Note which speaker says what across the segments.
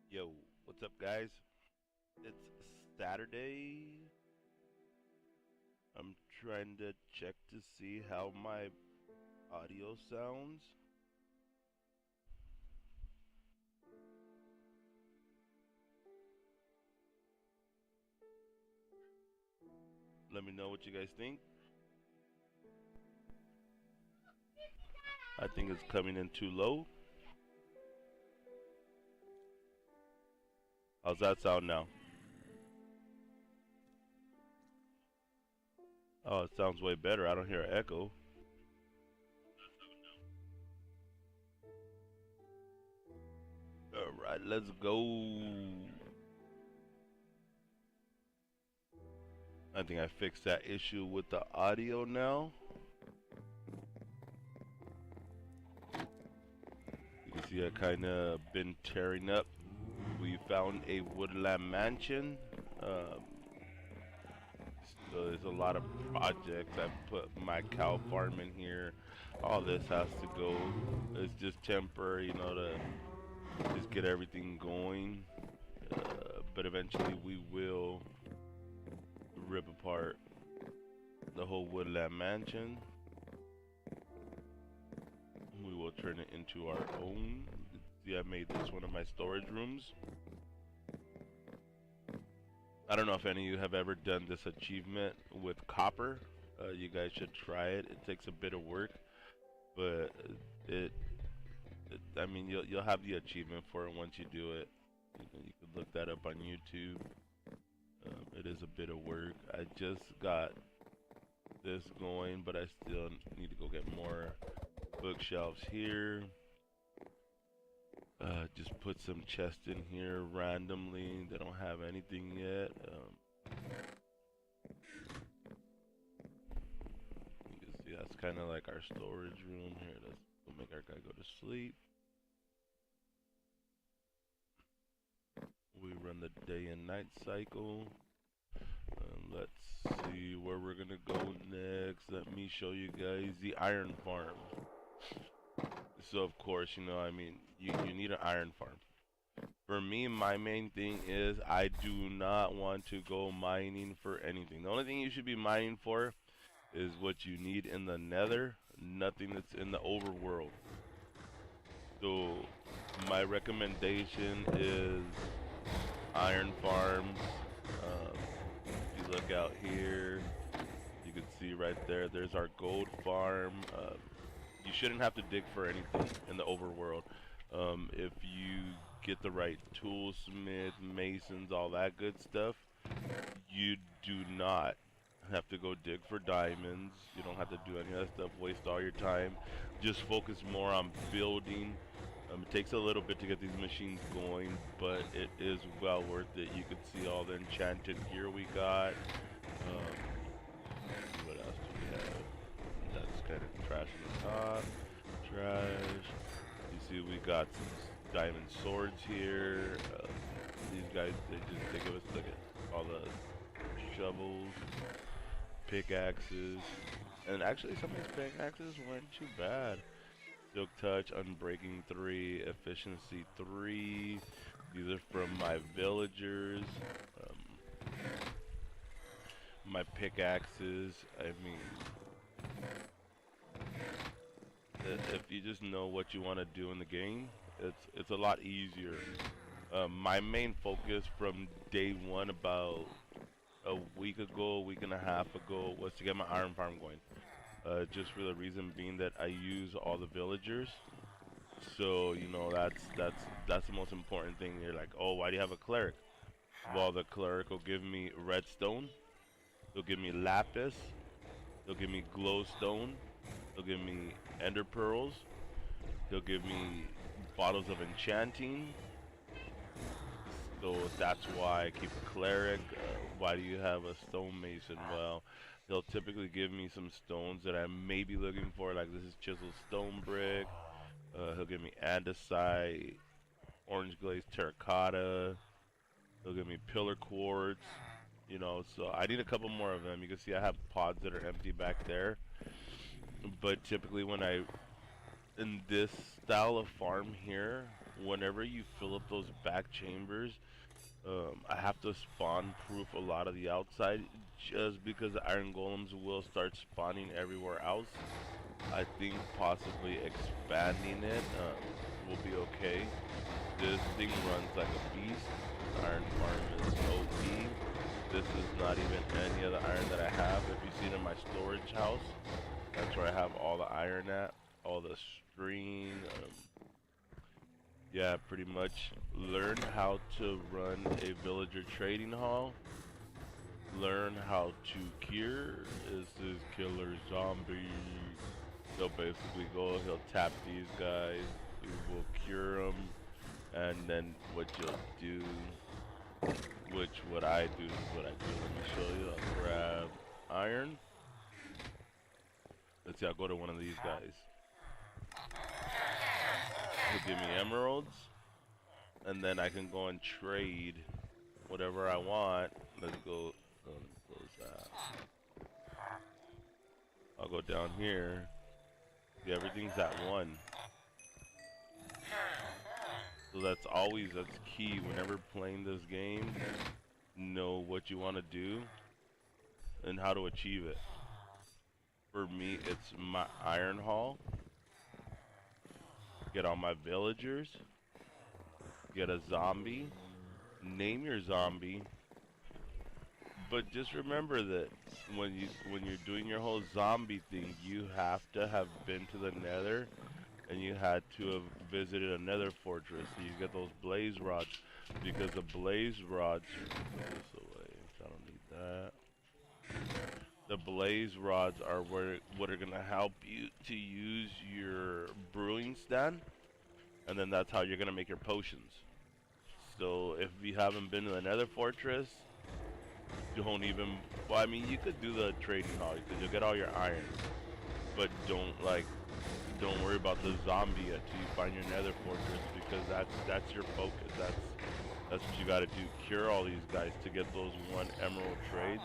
Speaker 1: Yo, what's up, guys? It's Saturday. I'm trying to check to see how my audio sounds. Let me know what you guys think. I think it's coming in too low. How's that sound now? Oh, it sounds way better. I don't hear an echo. Alright, let's go. I think I fixed that issue with the audio now. You can see I kind of been tearing up. We found a woodland mansion. So there's a lot of projects. I put my cow farm in here. All this has to go. It's just temporary, to just get everything going. But eventually we will rip apart the whole woodland mansion. We will turn it into our own. See, I made this one of my storage rooms. I don't know if any of you have ever done this achievement with copper. You guys should try it. It takes a bit of work, but it, I mean, you'll have the achievement for it once you do it. You can look that up on YouTube. It is a bit of work. I just got this going, but I still need to go get more bookshelves here. Just put some chests in here randomly. They don't have anything yet. You can see that's kind of like our storage room here. Let's go make our guy go to sleep. We run the day and night cycle. Let's see where we're gonna go next. Let me show you guys the iron farm. So of course, I mean, you need an iron farm. For me, my main thing is I do not want to go mining for anything. The only thing you should be mining for is what you need in the nether, nothing that's in the overworld. So my recommendation is iron farms. If you look out here, you can see right there, there's our gold farm. You shouldn't have to dig for anything in the overworld. If you get the right toolsmith, masons, all that good stuff, you do not have to go dig for diamonds. You don't have to do any of that stuff, waste all your time. Just focus more on building. It takes a little bit to get these machines going, but it is well worth it. You can see all the enchanted gear we got. What else do we have? That's kind of trash on the top. Trash. You see we got some diamond swords here. These guys, they give us, look at all the shovels, pickaxes, and actually some of these pickaxes weren't too bad. Silk Touch, Unbreaking 3, Efficiency 3. These are from my villagers. My pickaxes, I mean, if you just know what you want to do in the game, it's a lot easier. My main focus from day one, about a week and a half ago, was to get my iron farm going. Just for the reason being that I use all the villagers. So that's the most important thing. You're like, oh, why do you have a cleric? Well, the cleric will give me redstone. He'll give me lapis. He'll give me glowstone. He'll give me ender pearls. He'll give me bottles of enchanting. So that's why I keep a cleric. Why do you have a stonemason? Well, they'll typically give me some stones that I may be looking for, like this is chiseled stone brick. He'll give me andesite, orange glazed terracotta. He'll give me pillar quartz. So I need a couple more of them. You can see I have pods that are empty back there. But typically in this style of farm here, whenever you fill up those back chambers, I have to spawn proof a lot of the outside just because the iron golems will start spawning everywhere else. I think possibly expanding it will be okay. This thing runs like a beast. The iron farm is OP. This is not even any of the iron that I have. If you see it in my storage house, that's where I have all the iron at, all the string. Yeah, pretty much. Learn how to run a villager trading hall. Learn how to cure. This is killer zombie. He'll basically go, he'll tap these guys, he will cure them, and then what you'll do, what I do is what I do. Let me show you. I'll grab iron. Let's see, I'll go to one of these guys. He'll give me emeralds, and then I can go and trade whatever I want. Let's go, close that. I'll go down here. Yeah, everything's at 1. So that's key whenever playing this game. Know what you want to do and how to achieve it. For me, it's my iron hall. Get all my villagers. Get a zombie. Name your zombie. But just remember that when you're doing your whole zombie thing, you have to have been to the Nether, and you had to have visited a Nether fortress. So you get those blaze rods, because the blaze rods. Put this away. I don't need that. The blaze rods are what are gonna help you to use your brewing stand, and then that's how you're gonna make your potions. So if you haven't been to the Nether fortress, don't even. Well, I mean, you could do the trading hall because you'll get all your iron, but don't worry about the zombie until you find your Nether fortress, because that's your focus. That's what you got to do. Cure all these guys to get those 1 emerald trades.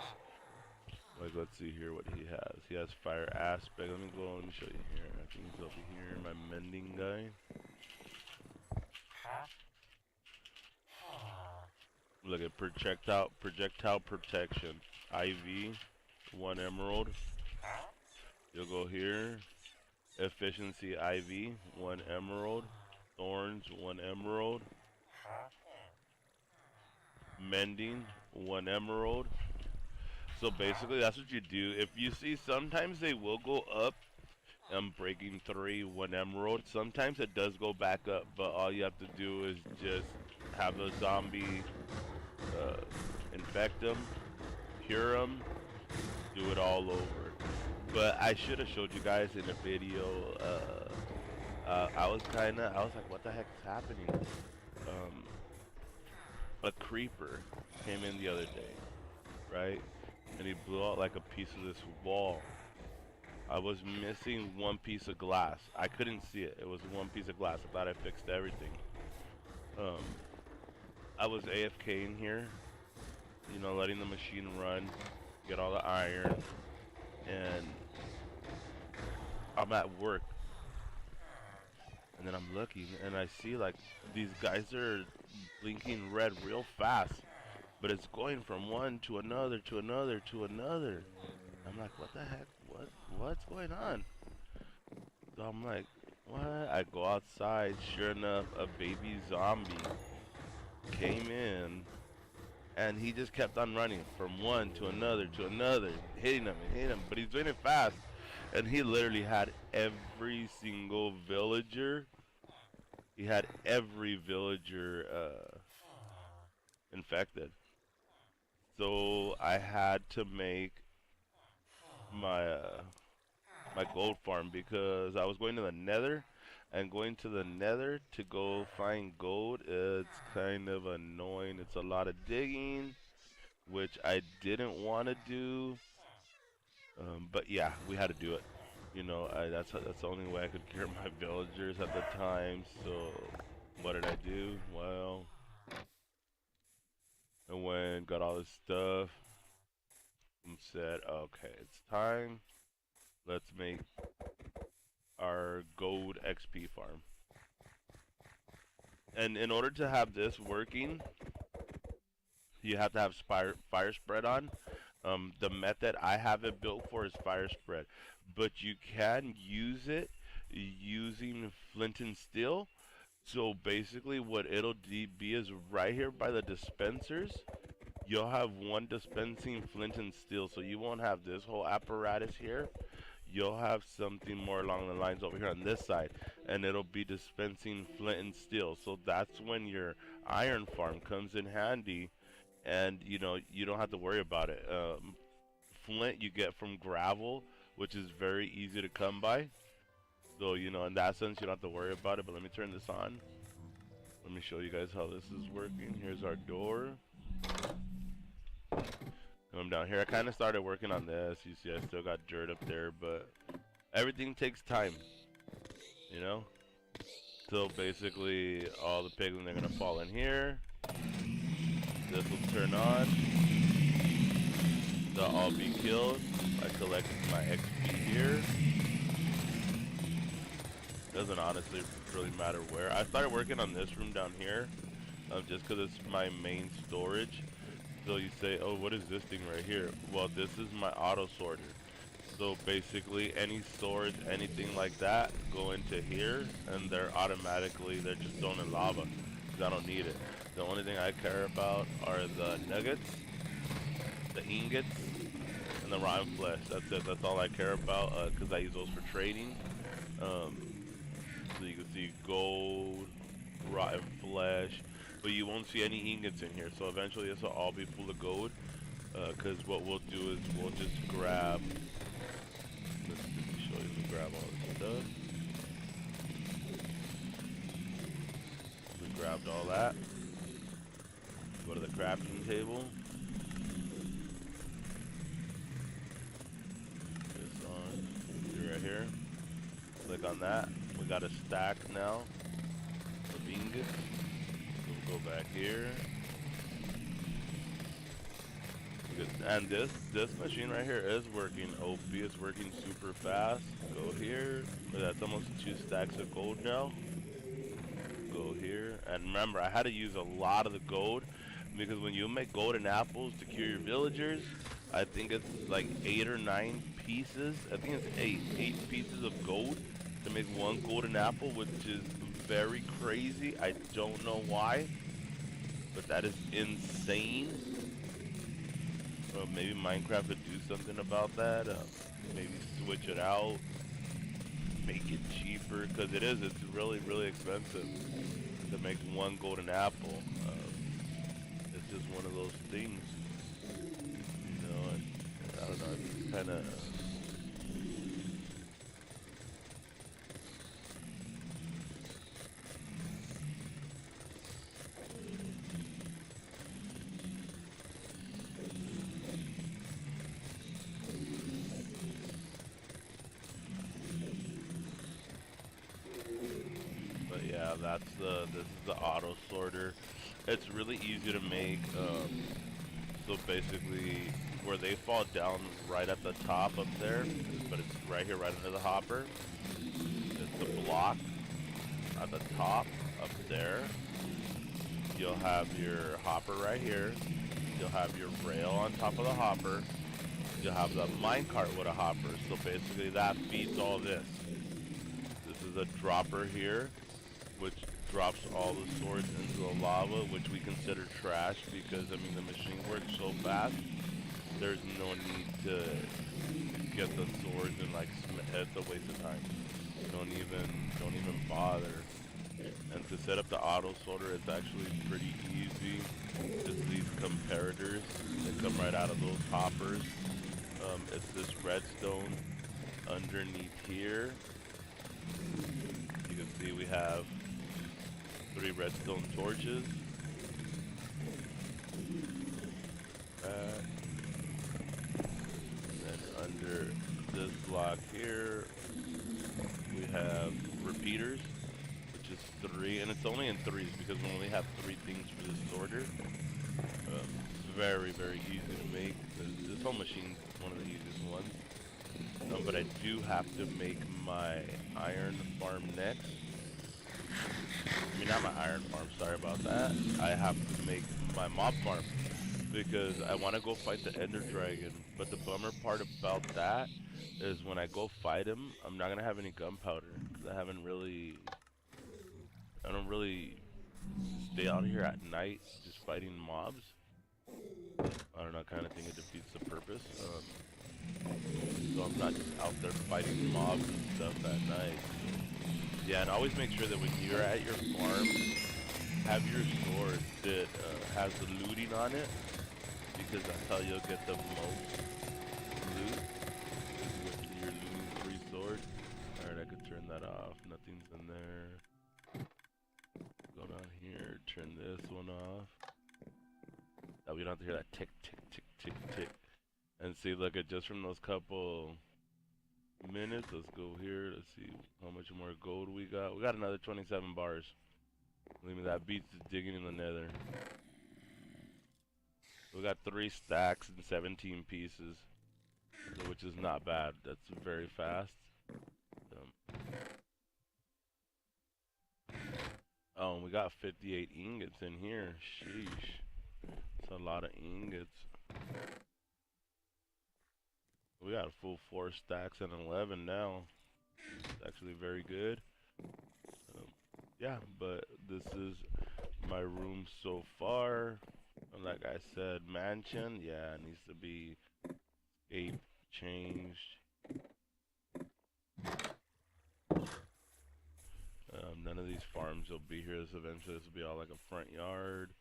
Speaker 1: Like, let's see here what he has. He has fire aspect. Let me show you here. I think he's over here. My mending guy. Look at projectile protection. IV, 1 emerald. You'll go here. Efficiency IV, 1 emerald. Thorns, 1 emerald. Mending, 1 emerald. So basically that's what you do. If you see, sometimes they will go up. Breaking 3, 1 emerald. Sometimes it does go back up, but all you have to do is just have a zombie infect them, cure them, do it all over. But I should have showed you guys in a video. I was like, what the heck is happening? A creeper came in the other day, right? And he blew out like a piece of this wall. I was missing 1 piece of glass. I couldn't see it. It was 1 piece of glass. I thought I fixed everything. I was AFK in here, you know, letting the machine run, get all the iron, and I'm at work. And then I'm looking, and I see like these guys are blinking red real fast, but it's going from one to another to another to another. I'm like, what the heck? What's going on? So I'm like, what? I go outside. Sure enough, a baby zombie came in, and he just kept on running from one to another, hitting him and hitting him. But he's doing it fast, and he literally had every single villager. He had every villager infected. So I had to make my my gold farm, because I was going to the Nether, and going to the Nether to go find gold, it's kind of annoying. It's a lot of digging, which I didn't want to do. But yeah, we had to do it. You know, that's the only way I could cure my villagers at the time. So what did I do? Well, I went, got all this stuff, and said, okay, it's time. Let's make our gold XP farm. And in order to have this working, you have to have fire spread on. The method I have it built for is fire spread, but you can use it using flint and steel. So basically, what it'll be is right here by the dispensers. You'll have one dispensing flint and steel, so you won't have this whole apparatus here. You'll have something more along the lines over here on this side, and it'll be dispensing flint and steel. So that's when your iron farm comes in handy, and you know you don't have to worry about it. Flint you get from gravel, which is very easy to come by. So you know in that sense you don't have to worry about it. But let me turn this on. Let me show you guys how this is working. Here's our door. Come down here. I kind of started working on this. You see, I still got dirt up there, but everything takes time, you know. So basically, all the piglins are gonna fall in here. This will turn on. They'll all be killed. I collected my XP here. Doesn't honestly really matter where. I started working on this room down here, just because it's my main storage. So you say, oh, what is this thing right here? Well, this is my auto sorter. So basically, any storage, anything like that, go into here, and they're just thrown in lava, because I don't need it. The only thing I care about are the nuggets, the ingots, and the rotten flesh. That's it. That's all I care about, because I use those for trading. So you can see gold, rotten flesh, but you won't see any ingots in here. So eventually this will all be full of gold, because what we'll do is we'll just grab, let me show you, we grab all this stuff. We grabbed all that. Go to the crafting table. This on, right here. Click on that. We got a stack now of ingots. We'll go back here. And this machine right here is working. OP is working super fast. Go here. That's almost 2 stacks of gold now. Go here. And remember, I had to use a lot of the gold, because when you make golden apples to cure your villagers, I think it's like 8 or 9 pieces. I think it's 8 pieces of gold to make 1 golden apple, which is very crazy. I don't know why, but that is insane. Well, maybe Minecraft could do something about that. Maybe switch it out, make it cheaper, because it's really, really expensive to make 1 golden apple. It's just one of those things, you know. And I don't know. It's kind of. This is the auto sorter. It's really easy to make. So basically, where they fall down right at the top up there, but it's right here, right under the hopper. It's the block at the top up there. You'll have your hopper right here. You'll have your rail on top of the hopper. You'll have the minecart with a hopper. So basically, that feeds all this. This is a dropper here, which drops all the swords into the lava, which we consider trash, because I mean the machine works so fast. There's no need to get the swords and like it's a waste of time. Don't even bother. And to set up the auto sorter, it's actually pretty easy. It's these comparators. They come right out of those hoppers. It's this redstone underneath here. You can see we have 3 redstone torches. And under this block here, we have repeaters, which is 3, and it's only in 3s because we only have 3 things for this sorter. It's very, very easy to make. This whole machine is one of the easiest ones. But I do have to make my iron farm next. I mean, not my iron farm. Sorry about that. I have to make my mob farm because I want to go fight the Ender Dragon. But the bummer part about that is when I go fight him, I'm not gonna have any gunpowder because I don't really stay out here at night just fighting mobs. I don't know, I kind of think it defeats the purpose. So I'm not just out there fighting mobs and stuff at night. Yeah, and always make sure that when you're at your farm, have your sword that has the looting on it, because that's how you'll get the most loot, with your looting free sword. Alright, I could turn that off. Nothing's in there. Go down here, turn this one off. Now we don't have to hear that tick, tick, tick, tick, tick. And see, look at just from those couple minutes, let's go here. Let's see how much more gold we got. We got another 27 bars. Believe me, that beats digging in the nether. We got 3 stacks and 17 pieces, which is not bad. That's very fast. Oh, and we got 58 ingots in here. Sheesh. That's a lot of ingots. We got a full 4 stacks and 11 now. It's actually very good. Yeah, but this is my room so far. Like I said, mansion, yeah, it needs to be changed. None of these farms will be here. Eventually this will be all like a front yard.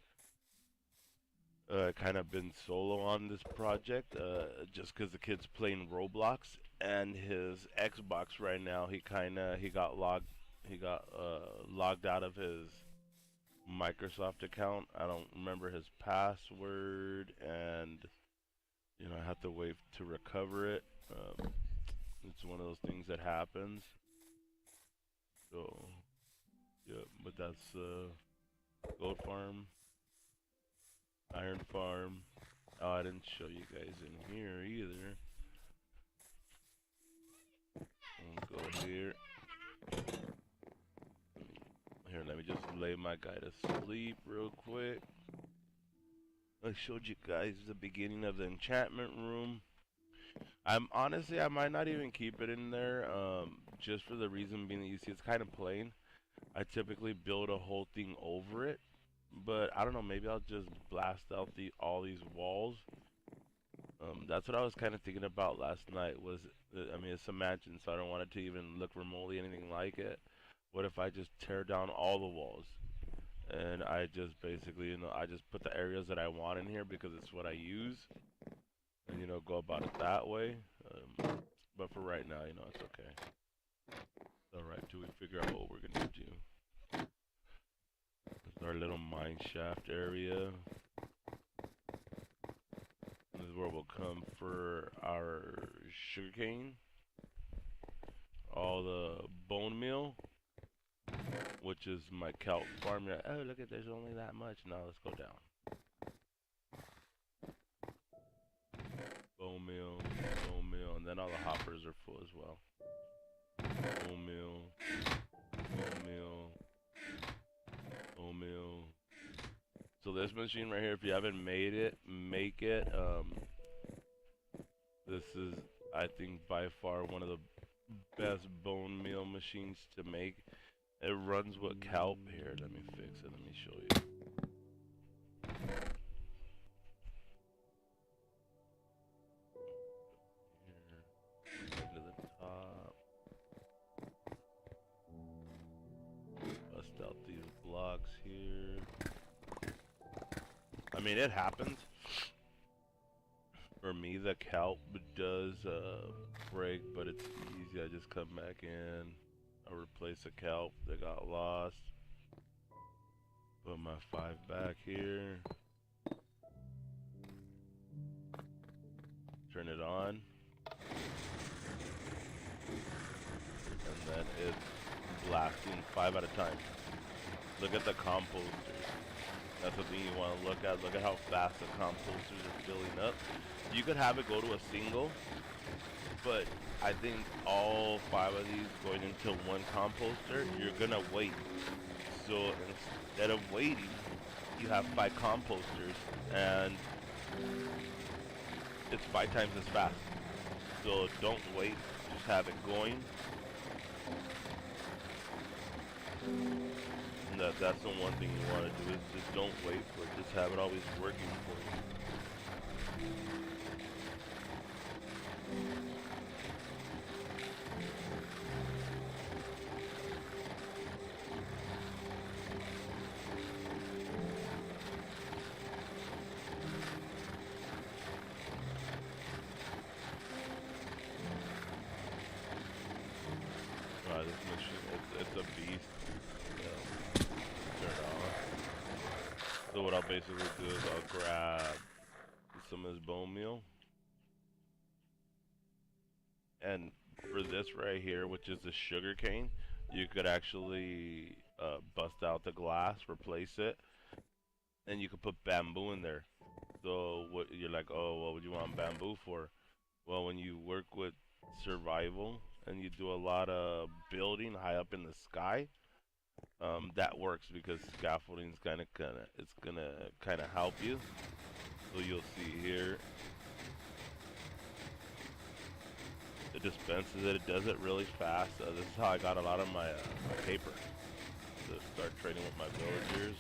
Speaker 1: Kind of been solo on this project, just because the kid's playing Roblox, and his Xbox right now, he got logged out of his Microsoft account. I don't remember his password, and I have to wait to recover it. It's one of those things that happens. So, yeah, but that's gold farm. Iron farm. Oh, I didn't show you guys in here either. We'll go here. Here, let me just lay my guy to sleep real quick. I showed you guys the beginning of the enchantment room. Honestly, I might not even keep it in there, just for the reason being that you see it's kind of plain. I typically build a whole thing over it. But I don't know, maybe I'll just blast out all these walls. That's what I was kind of thinking about last night. I mean, it's a mansion, so I don't want it to even look remotely anything like it. What if I just tear down all the walls, and I just basically, I just put the areas that I want in here because it's what I use, and go about it that way. But for right now, it's okay. All right, till we figure out what we're gonna do. Our little mine shaft area. This is where we'll come for our sugarcane. All the bone meal, which is my kelp farm. Oh, look at, there's only that much. Now let's go down. Bone meal, and then all the hoppers are full as well. Bone meal, bone meal. Meal. So this machine right here, if you haven't made it, make it. This is, I think, by far one of the best bone meal machines to make. It runs with kelp. Here, let me fix it. Let me show you. Here, to the top. Bust out these blocks here. I mean, it happens. For me, the kelp does break, but it's easy. I just come back in. I replace the kelp that got lost. Put my 5 back here. Turn it on. And then it's blasting 5 at a time. Look at the composters. That's the thing you want to look at. Look at how fast the composters are filling up. You could have it go to a single, But I think all 5 of these going into one composter, you're gonna wait. So instead of waiting, you have 5 composters, and it's 5 times as fast. So don't wait, just have it going. And that's the one thing you want to do is just don't wait for it, just have it always working for you. This machine, it's a beast. Turn it on. So what I'll basically do is I'll grab some of this bone meal, and for this right here, which is the sugar cane, you could actually bust out the glass, replace it, and you could put bamboo in there. So what you're like, oh, what would you want bamboo for? Well, when you work with survival and you do a lot of building high up in the sky, that works because scaffolding's it's gonna kind of help you. So you'll see here, it dispenses it. It does it really fast. This is how I got a lot of my paper to start trading with my villagers.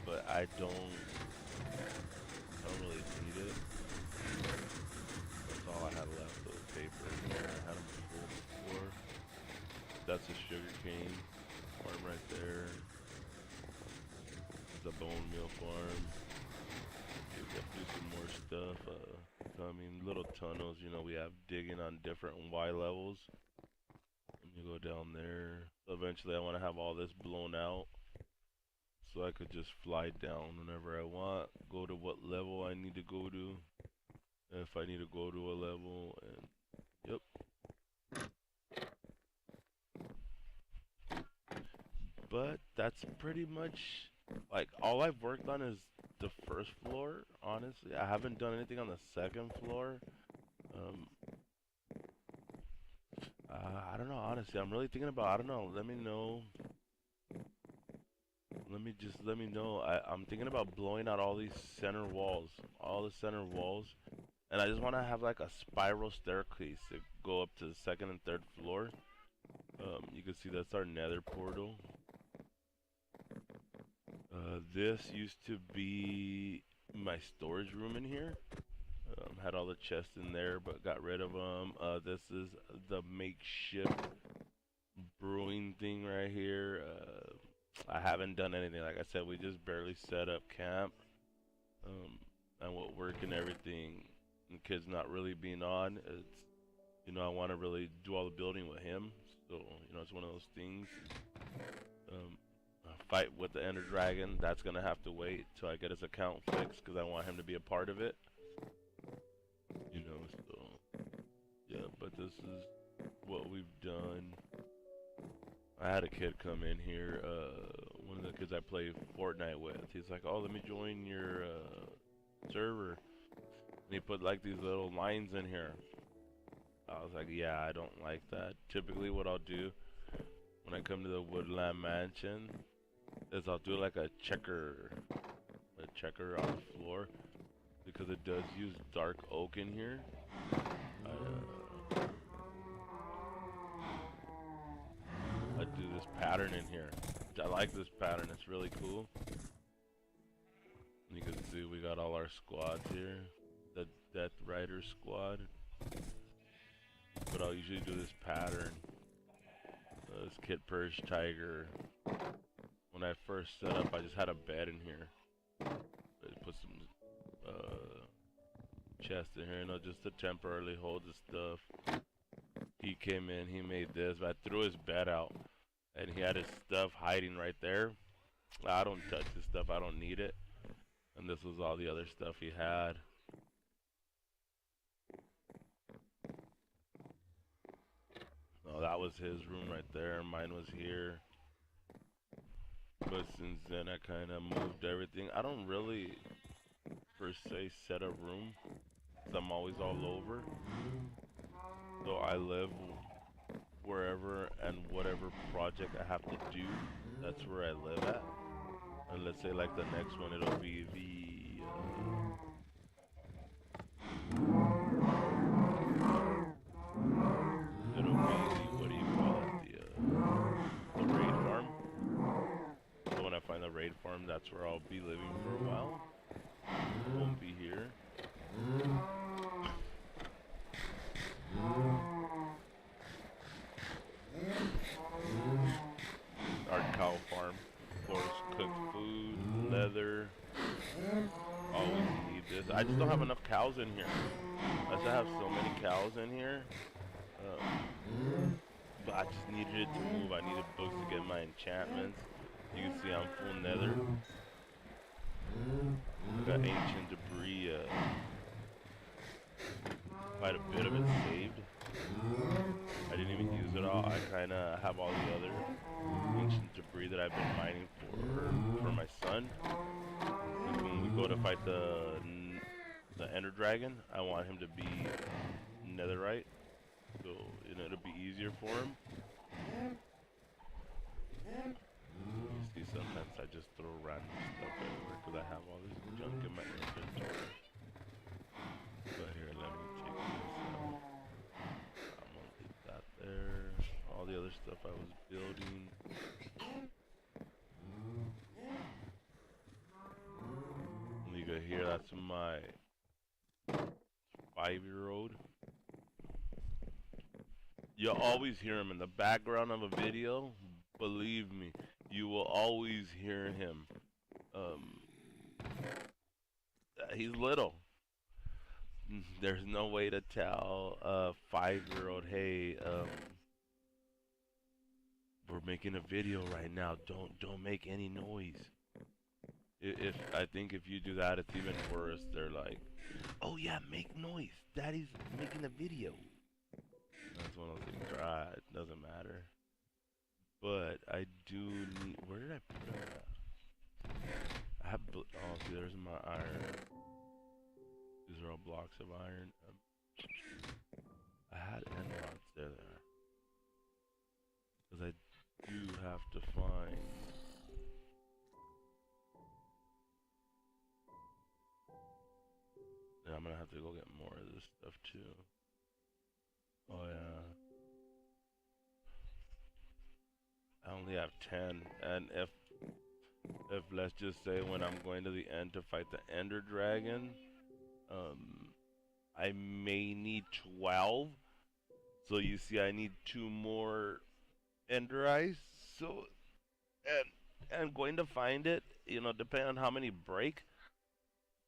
Speaker 1: But I don't really need it. That's all I had left of paper. I had them full before. That's a sugar cane farm right there. It's a bone meal farm. You got to do some more stuff. I mean, little tunnels. You know, we have digging on different Y levels. And you go down there. So eventually, I want to have all this blown out, so I could just fly down whenever I want. Go to what level I need to go to. If I need to go to a level, and yep. But that's pretty much like all I've worked on is the first floor. Honestly, I haven't done anything on the second floor. Um, I don't know. Honestly, I'm really thinking about. I don't know. Let me know. Let me know. I'm thinking about blowing out all the center walls, and I just want to have like a spiral staircase to go up to the second and third floor. You can see that's our nether portal. This used to be my storage room in here. Had all the chests in there, but got rid of them. This is the makeshift brewing thing right here. I haven't done anything. Like I said, we just barely set up camp. And what work and everything. The kid's not really being on. I want to really do all the building with him. So, it's one of those things. Um, Fight with the Ender Dragon, that's gonna have to wait till I get his account fixed because I want him to be a part of it. So yeah, but this is what we've done. I had a kid come in here, one of the kids I play Fortnite with. He's like, "Oh, let me join your server." And he put like these little lines in here. I was like, "Yeah, I don't like that." Typically, what I'll do when I come to the Woodland Mansion is I'll do like a checker on the floor because it does use dark oak in here. I do this pattern in here. I like this pattern. It's really cool. You can see we got all our squads here. The Death Rider squad. But I'll usually do this pattern. This Kit Purge Tiger. When I first set up, I just had a bed in here. I put some chest in here, just to temporarily hold the stuff. He came in, he made this, but I threw his bed out, and he had his stuff hiding right there. I don't touch this stuff, I don't need it. And this was all the other stuff he had. Oh, that was his room right there, mine was here. But since then, I kind of moved everything. I don't really, per se, set a room. 'cause I'm always all over. So I live wherever and whatever project I have to do, that's where I live at. And let's say like the next one, it'll be what do you call it? The raid farm. So when I find the raid farm, that's where I'll be living for a while. Won't be here. Our cow farm. Of course, cooked food, leather. Always need this. I just don't have enough cows in here. I just have so many cows in here. But I just needed it to move. I needed books to get my enchantments. You can see I'm full nether. Got ancient debris. Quite a bit of it saved. I didn't even use it all. I kind of have all the other ancient debris that I've been mining for my son. Like when we go to fight the Ender Dragon, I want him to be netherite, so you know, it'll be easier for him. You see, sometimes I just throw random stuff everywhere because I have all this junk in my inventory. But here, let me take this out. I'm gonna leave that there. All the other stuff I was building. You go here, that's my 5-year-old. You'll always hear him in the background of a video. Believe me, you will always hear him. He's little. There's no way to tell a 5-year-old, hey, we're making a video right now. Don't make any noise. If I think if you do that, it's even worse. They're like, oh yeah, make noise. Daddy's making a video. That's one of those things. Right, it doesn't matter. But I do need. Where did I put it? I have. Oh, see, there's my iron. These are all blocks of iron. I had emeralds there. Because I do have to find. And I'm gonna have to go get more of this stuff too. Oh yeah. I only have 10, and if let's just say when I'm going to the end to fight the Ender Dragon, I may need 12. So you see, I need 2 more Ender Eyes. So, and going to find it, you know, depending on how many break,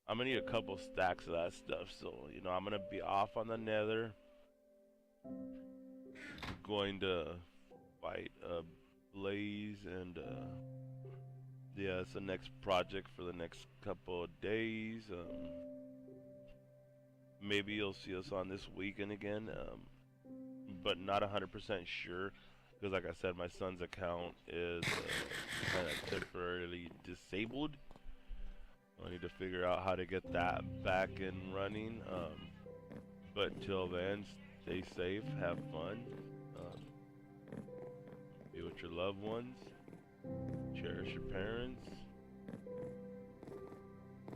Speaker 1: I'm gonna need a couple stacks of that stuff. So, you know, I'm gonna be off on the Nether. Going to fight Blaze, and yeah, it's the next project for the next couple of days. Maybe you'll see us on this weekend again, but not 100% sure, because like I said, my son's account is kind of temporarily disabled. I need to figure out how to get that back and running. But till then, stay safe, have fun, be with your loved ones, cherish your parents,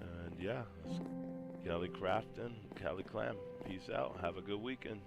Speaker 1: and yeah, Cali Crafton, Cali Clam. Peace out. Have a good weekend.